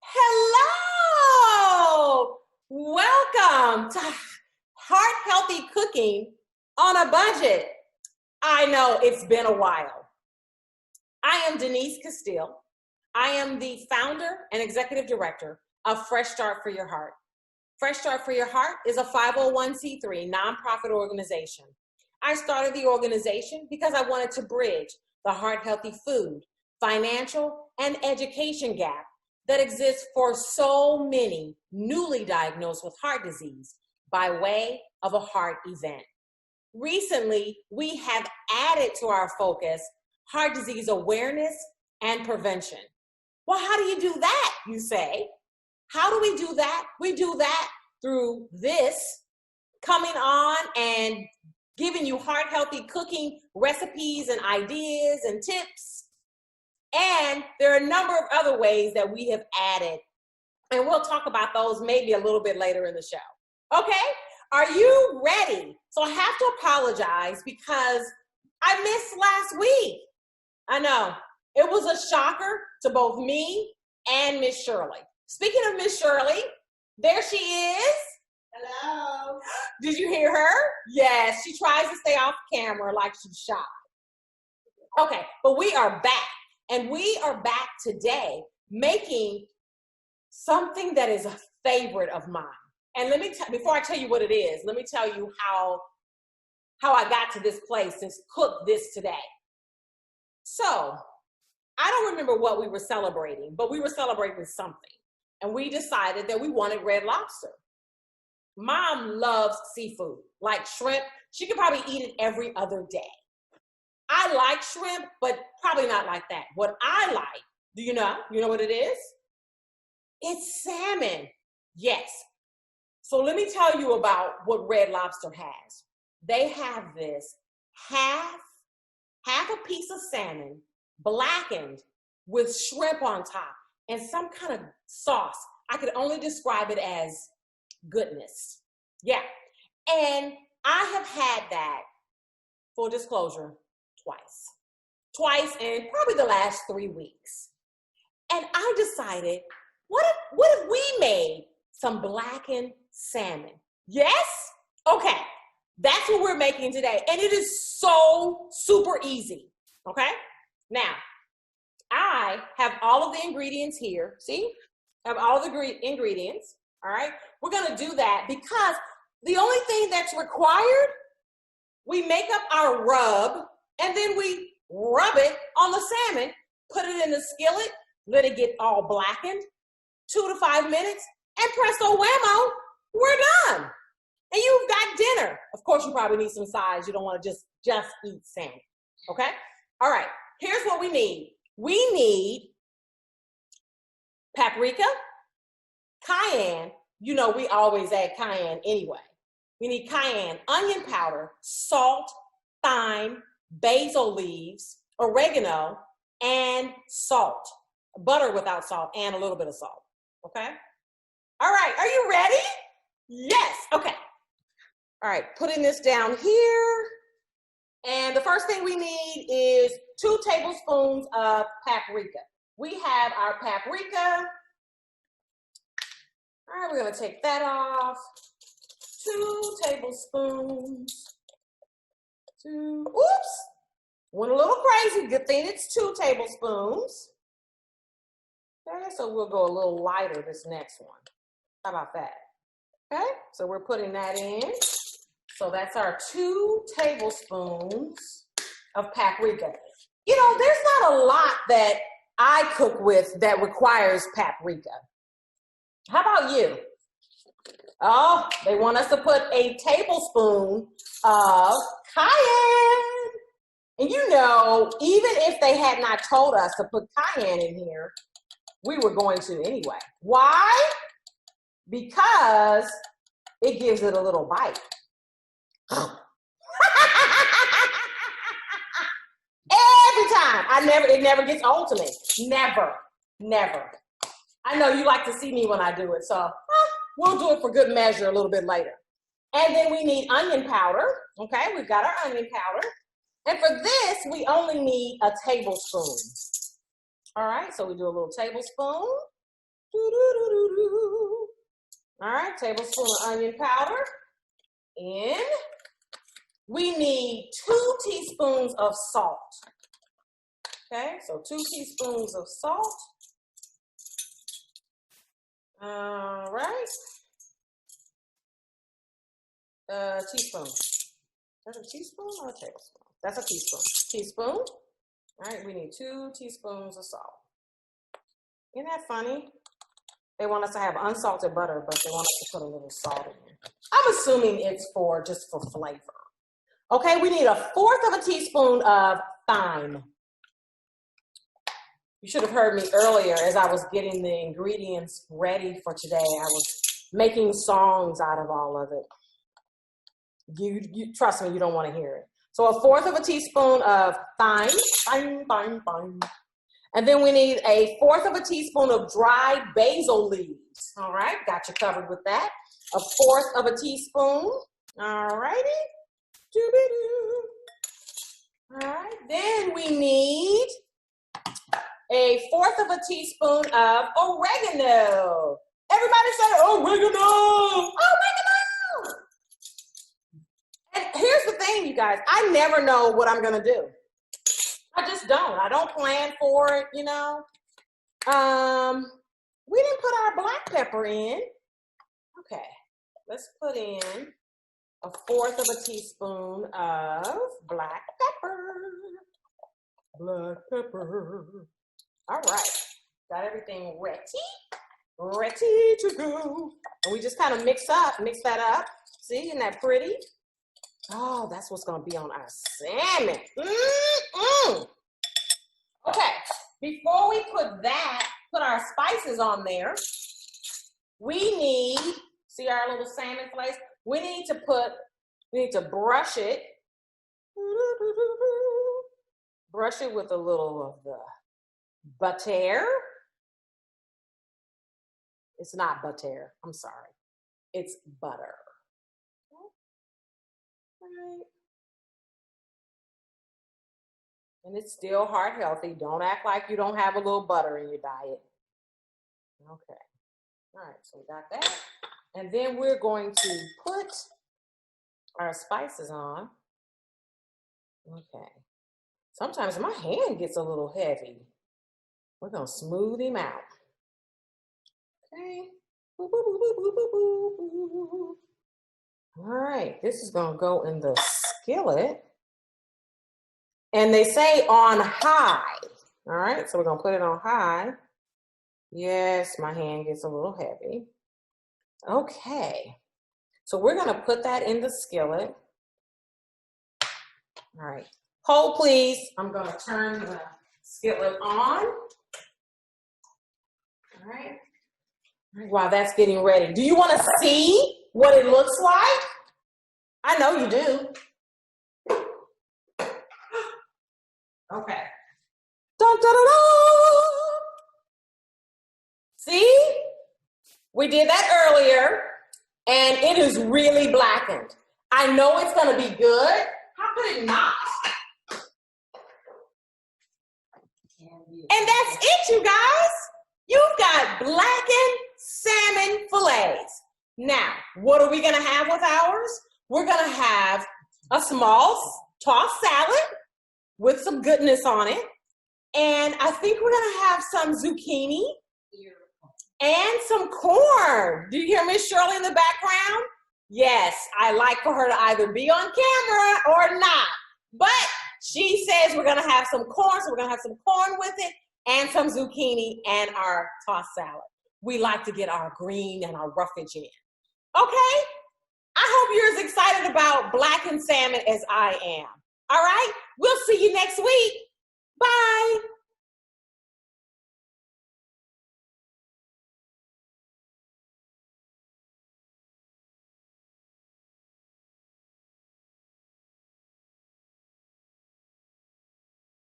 Hello! Welcome to Heart Healthy Cooking on a Budget. I know it's been a while. I am Denise Castile. I am the founder and executive director of Fresh Start for Your Heart. Fresh Start for Your Heart is a 501c3 nonprofit organization. I started the organization because I wanted to bridge the heart healthy food, financial, and education gap that exists for so many newly diagnosed with heart disease by way of a heart event. Recently, we have added to our focus heart disease awareness and prevention. Well, how do you do that, you say? How do we do that? We do that through this, coming on and giving you heart healthy cooking recipes and ideas and tips. And there are a number of other ways that we have added, and we'll talk about those maybe a little bit later in the show. Okay, are you ready? So I have to apologize because I missed last week. I know, it was a shocker to both me and Miss Shirley. Speaking of Miss Shirley, there she is. Hello. Did you hear her? Yes, she tries to stay off camera like she's shy. Okay, but we are back. And we are back today making something that is a favorite of mine. And before I tell you what it is, let me tell you how I got to this place to cook this today. So I don't remember what we were celebrating, but we were celebrating something. And we decided that we wanted red lobster. Mom loves seafood, like shrimp. She could probably eat it every other day. I like shrimp, but probably not like that. What I like, do you know? You know what it is? It's salmon. Yes. So let me tell you about what Red Lobster has. They have this half a piece of salmon blackened with shrimp on top and some kind of sauce. I could only describe it as goodness. Yeah. And I have had that, full disclosure, twice in probably the last 3 weeks. And I decided, what if we made some blackened salmon? Yes? Okay, that's what we're making today. And it is so super easy, okay? Now, I have all of the ingredients here. See? I have all the ingredients, all right? We're gonna do that because the only thing that's required, we make up our rub, and then we rub it on the salmon, put it in the skillet, let it get all blackened, 2 to 5 minutes, and presto whammo, we're done. And you've got dinner. Of course, you probably need some sides. You don't want to just eat salmon, okay? All right, here's what we need. We need paprika, cayenne. You know we always add cayenne anyway. We need cayenne, onion powder, salt, thyme, basil leaves, oregano, and salt. Butter without salt and a little bit of salt, okay? All right, are you ready? Yes, okay. All right, putting this down here. And the first thing we need is 2 tablespoons of paprika. We have our paprika. All right, we're gonna take that off. 2 tablespoons. Oops, went a little crazy. Good thing it's 2 tablespoons. Okay, so we'll go a little lighter this next one. How about that? Okay, so we're putting that in. So that's our 2 tablespoons of paprika. You know, there's not a lot that I cook with that requires paprika. How about you? Oh, they want us to put a tablespoon of cayenne. And you know, even if they had not told us to put cayenne in here, we were going to anyway. Why? Because it gives it a little bite. Every time. It never gets old to me. Never. I know you like to see me when I do it, so we'll do it for good measure a little bit later. And then we need onion powder. Okay, we've got our onion powder. And for this, we only need a tablespoon. All right, so we do a little tablespoon. All right, tablespoon of onion powder in. We need 2 teaspoons of salt. Okay, so 2 teaspoons of salt. All right. Teaspoon. Is that a teaspoon or a tablespoon? That's a teaspoon. Teaspoon. All right, we need 2 teaspoons of salt. Isn't that funny? They want us to have unsalted butter, but they want us to put a little salt in there. I'm assuming it's just for flavor. Okay, we need 1/4 of a teaspoon of thyme. You should have heard me earlier as I was getting the ingredients ready for today. I was making songs out of all of it. You trust me, you don't want to hear it. So 1/4 of a teaspoon of thyme. And then we need 1/4 of a teaspoon of dried basil leaves. All right, got you covered with that. 1/4 of a teaspoon. All righty. All right, then we need 1/4 of a teaspoon of oregano. Everybody say oregano! Oregano! And here's the thing, you guys. I never know what I'm going to do. I just don't. I don't plan for it, you know. We didn't put our black pepper in. Okay, let's put in 1/4 of a teaspoon of black pepper. Black pepper. All right, got everything ready to go. And we just kind of mix that up. See, isn't that pretty? Oh, that's what's gonna be on our salmon. Okay, before we put our spices on there, we need, see our little salmon flakes? We need to brush it. Brush it with a little of the butter. It's not butter, I'm sorry. It's butter. Right. And it's still heart healthy. Don't act like you don't have a little butter in your diet. Okay. All right, so we got that. And then we're going to put our spices on. Okay. Sometimes my hand gets a little heavy. We're gonna smooth him out. Okay. Boop, boop, boop, boop, boop, boop, boop. All right, this is gonna go in the skillet. And they say on high. All right, so we're gonna put it on high. Yes, my hand gets a little heavy. Okay, so we're gonna put that in the skillet. All right, hold please. I'm gonna turn the skillet on. All right, while that's getting ready. Do you wanna see what it looks like? I know you do. Okay. Dun, dun, dun, dun. See? We did that earlier, and it is really blackened. I know it's gonna be good. How could it not? And that's it, you guys. You've got blackened salmon fillets. Now, what are we gonna have with ours? We're gonna have a small tossed salad with some goodness on it. And I think we're gonna have some zucchini and some corn. Do you hear Miss Shirley in the background? Yes, I like for her to either be on camera or not. But she says we're gonna have some corn, so we're gonna have some corn with it and some zucchini and our tossed salad. We like to get our green and our roughage in. Okay? I hope you're as excited about blackened salmon as I am. All right? We'll see you next week. Bye.